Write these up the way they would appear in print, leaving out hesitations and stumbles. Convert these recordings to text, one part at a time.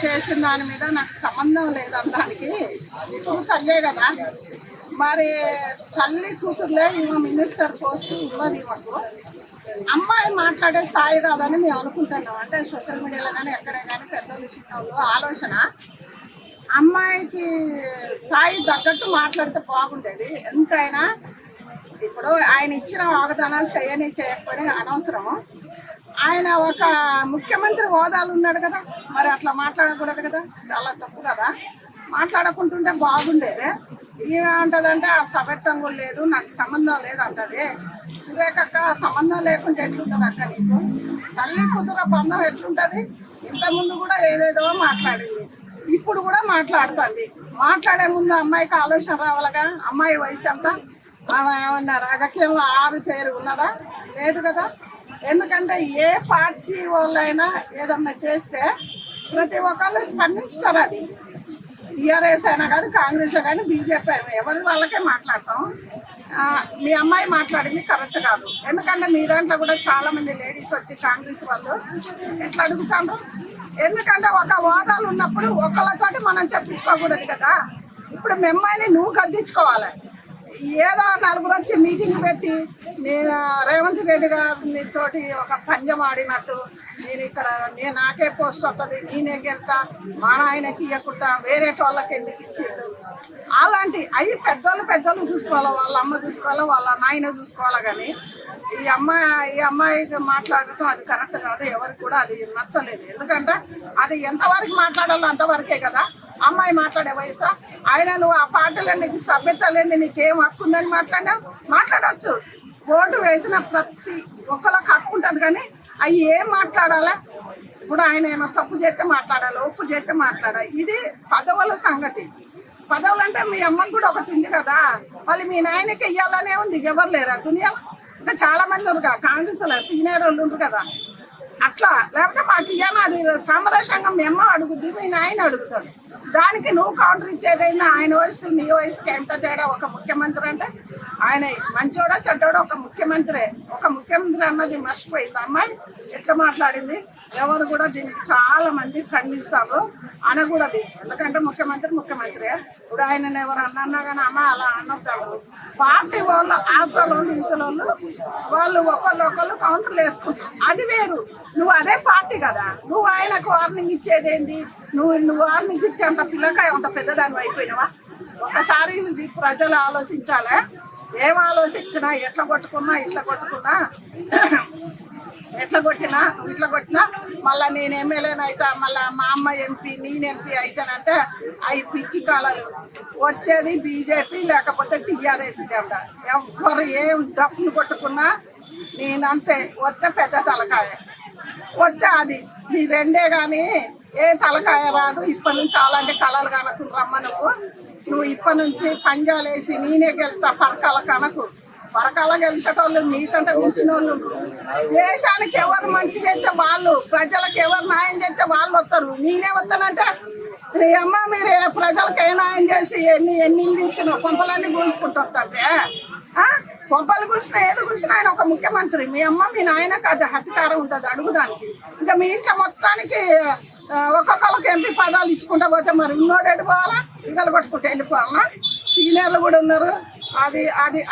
చేసిన దాని మీద నాకు సంబంధం లేదనడానికి ఇప్పుడు తల్లే కదా. మరి తల్లి కూతుర్లే ఈమె మినిస్టర్ పోస్ట్ ఉన్నది మాకు. అమ్మాయి మాట్లాడే స్థాయి కాదని మేము అనుకుంటున్నాం. అంటే సోషల్ మీడియాలో కానీ ఎక్కడే కానీ పెద్దలు చిన్నోళ్ళు ఆలోచన అమ్మాయికి స్థాయి తగ్గట్టు మాట్లాడితే బాగుండేది. ఎంతైనా ఇప్పుడు ఆయన ఇచ్చిన వాగ్దానాలు చేయకపోయినా అనవసరం. ఆయన ఒక ముఖ్యమంత్రి హోదాలు ఉన్నాడు కదా, మరి అట్లా మాట్లాడకూడదు కదా, చాలా తప్పు కదా. మాట్లాడకుంటుంటే బాగుండేది. ఏమంటదంటే ఆ సభ్యత్వం కూడా లేదు, నాకు సంబంధం లేదు అంటది. సురేఖక్క సంబంధం లేకుంటే ఎట్లుంటుంది అక్క నీకు? తల్లి కూతురు బంధం ఎట్లుంటుంది? ఇంతకుముందు కూడా ఏదేదో మాట్లాడింది, ఇప్పుడు కూడా మాట్లాడుతుంది. మాట్లాడే ముందు అమ్మాయికి ఆలోచన రావాలిగా. అమ్మాయి వయసు ఎంత? ఆమె ఏమన్నా రాజకీయంలో ఆరుతేరు ఉన్నదా? లేదు కదా. ఎందుకంటే ఏ పార్టీ వాళ్ళైనా ఏదన్నా చేస్తే ప్రతి ఒక్కళ్ళు స్పందించుతారు. అది టీఆర్ఎస్ అయినా కానీ కాంగ్రెస్ కానీ బీజేపీ అయినా ఎవరి వాళ్ళకే మాట్లాడతాం. మీ అమ్మాయి మాట్లాడింది కరెక్ట్ కాదు. ఎందుకంటే మీ దాంట్లో కూడా చాలామంది లేడీస్ వచ్చి కాంగ్రెస్ వాళ్ళు ఎట్లా అడుగుతారు? ఎందుకంటే ఒక హోదాలు ఉన్నప్పుడు ఒకళ్ళతోటి మనం చెప్పించుకోకూడదు కదా. ఇప్పుడు మీ అమ్మాయిని నువ్వు గద్దించుకోవాలి. ఏదో నలుగురు వచ్చి మీటింగ్ పెట్టి నేను రేవంత్ రెడ్డి గారి తోటి ఒక పంజం ఆడినట్టు నేను నాకే పోస్ట్ వస్తుంది, నేనే గెలుతా, మా నాయనకి ఇవ్వకుండా వేరే వాళ్ళకి ఎందుకు ఇచ్చిండు? అలాంటి అవి పెద్దోళ్ళు చూసుకోవాలి, వాళ్ళ అమ్మ చూసుకోవాలి, వాళ్ళ నాయన చూసుకోవాలి. కానీ ఈ అమ్మాయికి మాట్లాడటం అది కరెక్ట్ కాదు. ఎవరికి కూడా అది నచ్చలేదు. ఎందుకంటే అది ఎంతవరకు మాట్లాడాలో అంతవరకే కదా. అమ్మాయి మాట్లాడే వయసా? ఆయన నువ్వు ఆ పార్టీలో నీకు సభ్యత లేదు, నీకేం హక్కు ఉందని మాట్లాడవచ్చు. ఓటు వేసిన ప్రతి ఒక్కరికి హక్కు ఉంటుంది. కానీ అవి ఏం మాట్లాడాలా? ఇప్పుడు ఆయన ఏమో తప్పు చేస్తే మాట్లాడాలి, ఒప్పు చేస్తే మాట్లాడాలి. ఇది పదవుల సంగతి. పదవులు అంటే మీ అమ్మకి కూడా ఒకటి ఉంది కదా, మళ్ళీ మీ నాయనకి ఇవ్వాలనే ఉంది. ఎవరు లేరా దునియాలో? ఇంకా చాలా మంది ఉన్నారు కాంగ్రెస్లో సీనియర్ వాళ్ళు ఉంటారు కదా. అట్లా లేకపోతే మాకు ఇవ్వను, అది సామరస్యంగా మీ అమ్మ అడుగుద్ది, మీ నాయన అడుగుతాడు. దానికి నువ్వు కౌంటర్ ఇచ్చేదైనా ఆయన వయసు నీ వయసుకి ఎంత తేడా? ఒక ముఖ్యమంత్రి అంటే ఆయన మంచోడా చెడ్డోడా ఒక ముఖ్యమంత్రి అన్నది మర్చిపోయింది. అమ్మాయి ఎట్లా మాట్లాడింది? ఎవరు కూడా దీనికి చాలా మంది ఖండిస్తారు. అనకూడదు. ఎందుకంటే ముఖ్యమంత్రి ఇప్పుడు ఆయన ఎవరు అన్నా కానీ అమ్మ అలా అనొద్దాడు. పార్టీ వాళ్ళు ఆటోళ్ళు ఈతలోళ్ళు వాళ్ళు ఒకళ్ళు కౌంటర్లు వేసుకుంటారు. అది వేరు. నువ్వు అదే పార్టీ కదా. నువ్వు ఆయనకు వార్నింగ్ ఇచ్చేదేంది? నువ్వు వార్నింగ్ ఇచ్చేంత పిల్లకాయ అంత పెద్దదాన్ని అయిపోయినావా? ఒకసారి ఇది ప్రజలు ఆలోచించాలి. ఏం ఆలోచించినా ఇట్లా కొట్టినా మళ్ళీ నేను ఎమ్మెల్యేని అవుతా, మళ్ళీ మా అమ్మ ఎంపీ, నేను ఎంపీ అవుతానంటే అవి పిచ్చి కాలాలు. వచ్చేది బీజేపీ లేకపోతే టీఆర్ఎస్ అంట. ఎవ్వరు ఏం డబ్బులు కొట్టుకున్నా నేనంతే. వస్తే పెద్ద తలకాయ, వస్తే అది ఈ రెండే కానీ ఏ తలకాయ రాదు. ఇప్పటి నుంచి అలాంటి కళలు కనుక్కుని రమ్మ. నువ్వు ఇప్పటి నుంచి పంజాలు వేసి నేనే గెలుతా పరకాల కనుకు. పరకాల గెలిచేటోళ్ళు నీకంటే మించిన వాళ్ళు. దేశానికి ఎవరు మంచి చేస్తే వాళ్ళు, ప్రజలకు ఎవరు న్యాయం చేస్తే వాళ్ళు వస్తారు. నేనే వస్తానంటే అమ్మ మీరు ప్రజలకు ఏ న్యాయం చేసి ఎన్ని ఇచ్చిన కొంపలన్నీ కూలుకుంటుంటే కొంపలు కురిసినా ఏది కురిసినా ఆయన ఒక ముఖ్యమంత్రి. మీ అమ్మ మీ నాయనకు అది అధికారం ఉంటుంది అడుగుదానికి. ఇంకా మీ ఇంట్లో మొత్తానికి ఒక్కొక్కరికి ఎంపీ పదాలు ఇచ్చుకుంటా పోతే మరి ఉన్నోడు ఎడిపోవాలా? ఈగలు పట్టుకుంటే వెళ్ళిపోవాలా? సీనియర్లు కూడా ఉన్నారు.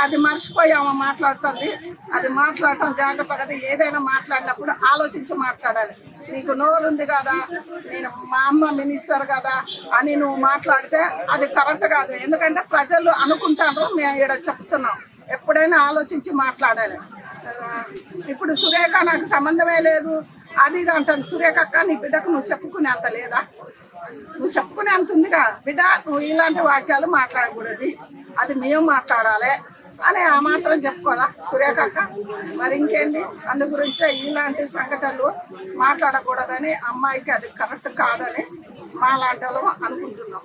అది మర్చిపోయామా మాట్లాడుతుంది. అది మాట్లాడటం జాగ్రత్తగా. ఏదైనా మాట్లాడినప్పుడు ఆలోచించి మాట్లాడాలి. నీకు నోరు ఉంది కదా, నేను మా అమ్మ మినిస్టర్ కదా అని నువ్వు మాట్లాడితే అది కరెక్ట్ కాదు. ఎందుకంటే ప్రజలు అనుకుంటారు మేము ఇక్కడ చెప్తున్నాం. ఎప్పుడైనా ఆలోచించి మాట్లాడాలి. ఇప్పుడు సురేఖ నాకు సంబంధమే లేదు అది ఇది అంటుంది. సురేఖ అక్క నీ బిడ్డకు నువ్వు చెప్పుకునే అంత లేదా? నువ్వు చెప్పుకునే అంత ఉందిగా బిడ్డ. నువ్వు ఇలాంటి వాక్యాలు మాట్లాడకూడదు, అది మేము మాట్లాడాలి అని ఆ మాత్రం చెప్పుకోదా సురేఖ అక్క? మరి ఇంకేంది? అందు గురించే ఇలాంటి సంఘటనలు మాట్లాడకూడదని అమ్మాయికి అది కరెక్ట్ కాదని మా లాంటి వాళ్ళు అనుకుంటున్నాం.